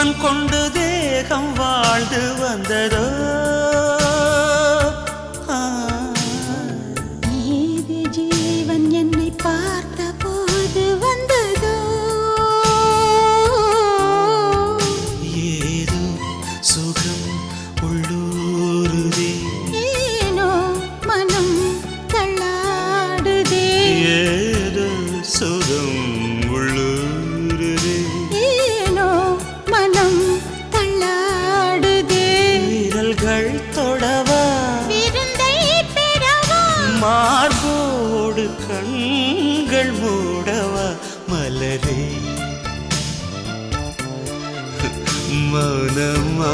ஜீவன் கொண்டு தேகம் வாழ்ந்து வந்ததோ ஏது ஜீவன் என்னை பார்த்த போது வந்ததோ ஏதோ சுகம் உள்ளூருதே ஏனோ மனம் தள்ளாடுதே ஏதோ சுகம் உள்ளூருதே ஏனோ மனம் தள்ளாடுதே விரல்கள் தொடவா விருந்தை பெறவா மார்போடு கண்கள் மூடவா மலரே மௌனமா